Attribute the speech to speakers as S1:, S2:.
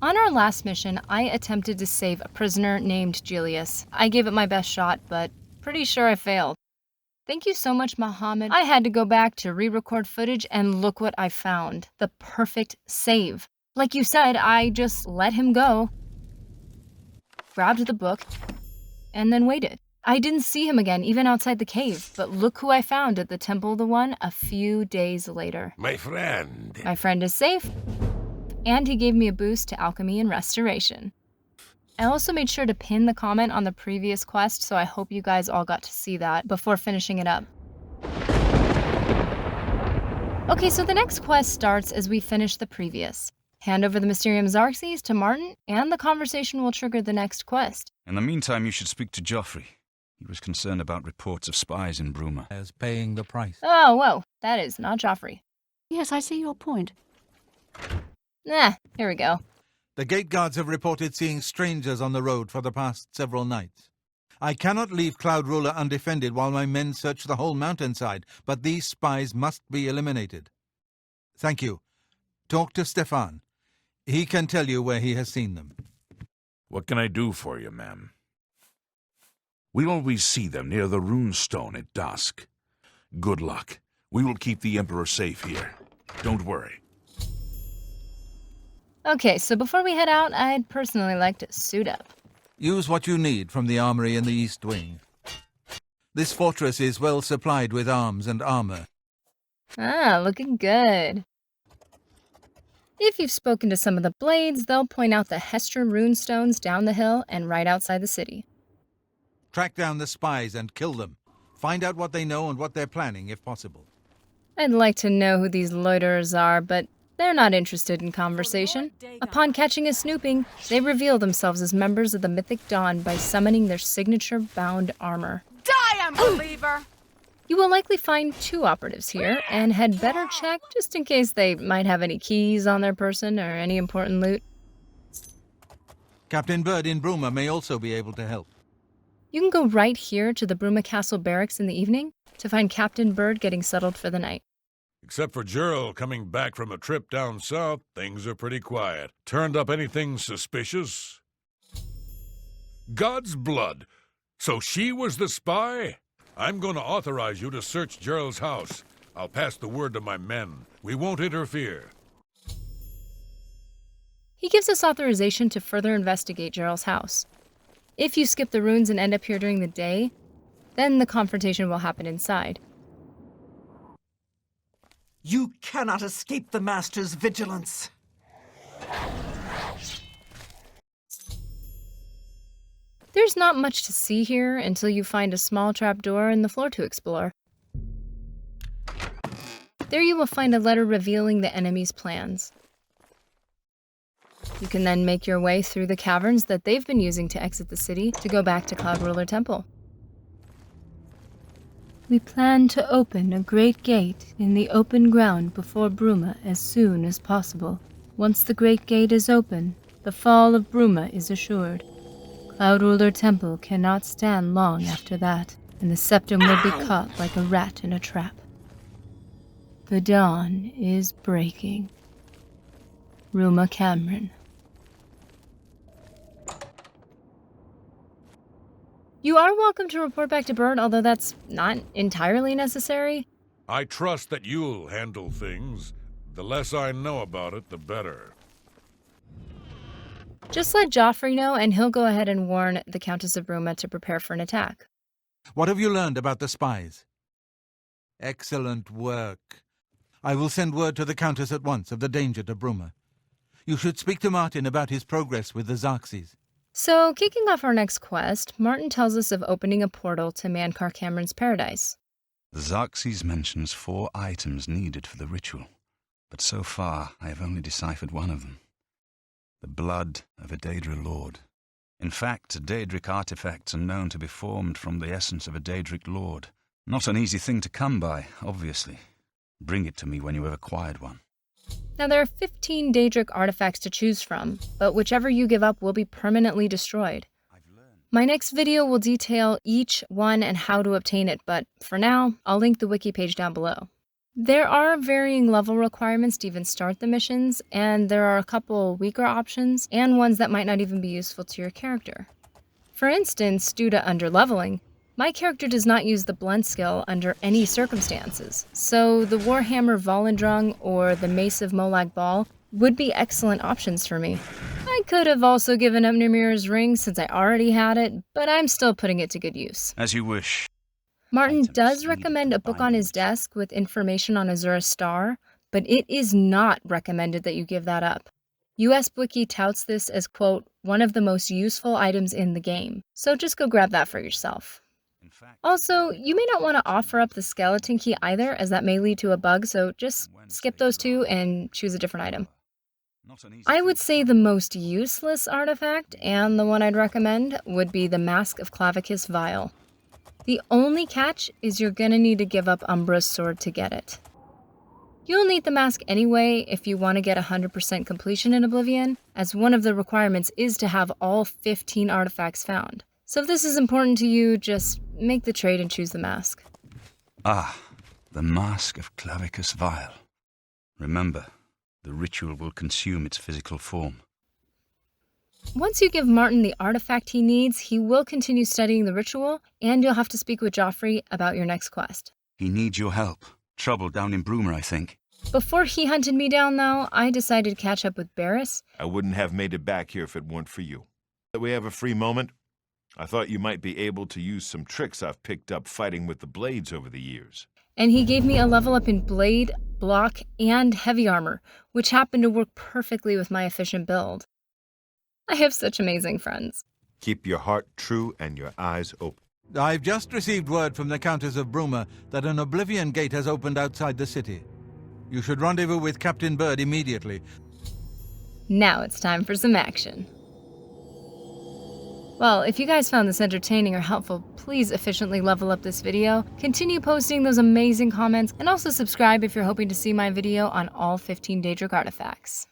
S1: On our last mission, I attempted to save a prisoner named Julius. I gave it my best shot, but pretty sure I failed. Thank you so much, Muhammad. I had to go back to re-record footage and look what I found. The perfect save. Like you said, I just let him go, grabbed the book, and then waited. I didn't see him again, even outside the cave, but look who I found at the Temple of the One a few days later.
S2: My friend.
S1: My friend is safe, and he gave me a boost to alchemy and restoration. I also made sure to pin the comment on the previous quest, so I hope you guys all got to see that before finishing it up. Okay, so the next quest starts as we finish the previous. Hand over the Mysterium Xarxes to Martin, and the conversation will trigger the next quest.
S3: In the meantime, you should speak to Joffrey. He was concerned about reports of spies in Bruma.
S4: As paying the price.
S1: Oh, whoa, that is not Joffrey.
S5: Yes, I see your point.
S1: Here we go.
S4: The gate guards have reported seeing strangers on the road for the past several nights. I cannot leave Cloud Ruler undefended while my men search the whole mountainside, but these spies must be eliminated. Thank you. Talk to Stefan. He can tell you where he has seen them.
S2: What can I do for you, ma'am? We always see them near the runestone at dusk. Good luck. We will keep the Emperor safe here. Don't worry.
S1: Okay, so before we head out, I'd personally like to suit up.
S4: Use what you need from the armory in the East Wing. This fortress is well supplied with arms and armor.
S1: Ah, looking good. If you've spoken to some of the Blades, they'll point out the Hestra runestones down the hill and right outside the city.
S4: Track down the spies and kill them. Find out what they know and what they're planning, if possible.
S1: I'd like to know who these loiterers are, but they're not interested in conversation. Upon catching us snooping, they reveal themselves as members of the Mythic Dawn by summoning their signature bound armor.
S6: Die, unbeliever!
S1: You will likely find 2 operatives here, and had better check just in case they might have any keys on their person or any important loot.
S4: Captain Bird in Bruma may also be able to help.
S1: You can go right here to the Bruma Castle barracks in the evening to find Captain Bird getting settled for the night.
S2: Except for Gerald coming back from a trip down south, things are pretty quiet. Turned up anything suspicious? God's blood! So she was the spy? I'm going to authorize you to search Gerald's house. I'll pass the word to my men. We won't interfere.
S1: He gives us authorization to further investigate Gerald's house. If you skip the ruins and end up here during the day, then the confrontation will happen inside.
S7: You cannot escape the Master's vigilance.
S1: There's not much to see here until you find a small trapdoor in the floor to explore. There you will find a letter revealing the enemy's plans. You can then make your way through the caverns that they've been using to exit the city to go back to Cloud Ruler Temple. We plan to open a great gate in the open ground before Bruma as soon as possible. Once the great gate is open, the fall of Bruma is assured. Cloud Ruler Temple cannot stand long after that, and the Septum will be caught like a rat in a trap. The dawn is breaking. Mankar Camoran. You are welcome to report back to Bird, although that's not entirely necessary.
S2: I trust that you'll handle things. The less I know about it, the better.
S1: Just let Joffrey know, and he'll go ahead and warn the Countess of Bruma to prepare for an attack.
S4: What have you learned about the spies? Excellent work. I will send word to the Countess at once of the danger to Bruma. You should speak to Martin about his progress with the Xarxes.
S1: So, kicking off our next quest, Martin tells us of opening a portal to Mankar Camoran's paradise.
S3: The Xarxes mentions 4 items needed for the ritual, but so far I have only deciphered one of them. The blood of a Daedra lord. In fact, Daedric artifacts are known to be formed from the essence of a Daedric lord. Not an easy thing to come by, obviously. Bring it to me when you have acquired one.
S1: Now, there are 15 Daedric artifacts to choose from, but whichever you give up will be permanently destroyed. My next video will detail each one and how to obtain it, but for now, I'll link the wiki page down below. There are varying level requirements to even start the missions, and there are a couple weaker options, and ones that might not even be useful to your character. For instance, due to underleveling, my character does not use the blend skill under any circumstances, so the Warhammer Volendrung or the Mace of Molag Bal would be excellent options for me. I could have also given up Nymir's ring since I already had it, but I'm still putting it to good use.
S3: As you wish.
S1: Martin
S3: Items
S1: does
S3: needed
S1: recommend
S3: for
S1: a book on his
S3: bindings.
S1: desk with information on Azura's star, but it is not recommended that you give that up. US Wiki touts this as, quote, one of the most useful items in the game, so just go grab that for yourself.
S3: In fact,
S1: Also, you may not want to offer up the skeleton key either, as that may lead to a bug, so just skip those two and choose a different item.
S3: not an easy
S1: I
S3: thing
S1: would
S3: to
S1: say
S3: come
S1: the
S3: by.
S1: most useless artifact, and the one I'd recommend, would be the Mask of Clavicus Vial. The only catch is you're gonna need to give up Umbra's sword to get it. You'll need the mask anyway if you want to get 100% completion in Oblivion, as one of the requirements is to have all 15 artifacts found. So if this is important to you, just make the trade and choose the mask.
S3: Ah, the Mask of Clavicus Vial. Remember, the ritual will consume its physical form.
S1: Once you give Martin the artifact he needs, he will continue studying the ritual, and you'll have to speak with Joffrey about your next quest.
S3: He needs your help. Trouble down in Broomer, I think.
S1: Before he hunted me down, though, I decided to catch up with Barris.
S6: I wouldn't have made it back here if it weren't for you. That we have a free moment? I thought you might be able to use some tricks I've picked up fighting with the blades over the years.
S1: And he gave me a level up in blade, block, and heavy armor, which happened to work perfectly with my efficient build. I have such amazing friends.
S6: Keep your heart true and your eyes open.
S4: I've just received word from the Countess of Broomer that an Oblivion gate has opened outside the city. You should rendezvous with Captain Bird immediately.
S1: Now it's time for some action. Well, if you guys found this entertaining or helpful, please efficiently level up this video, continue posting those amazing comments, and also subscribe if you're hoping to see my video on all 15 Daedric artifacts.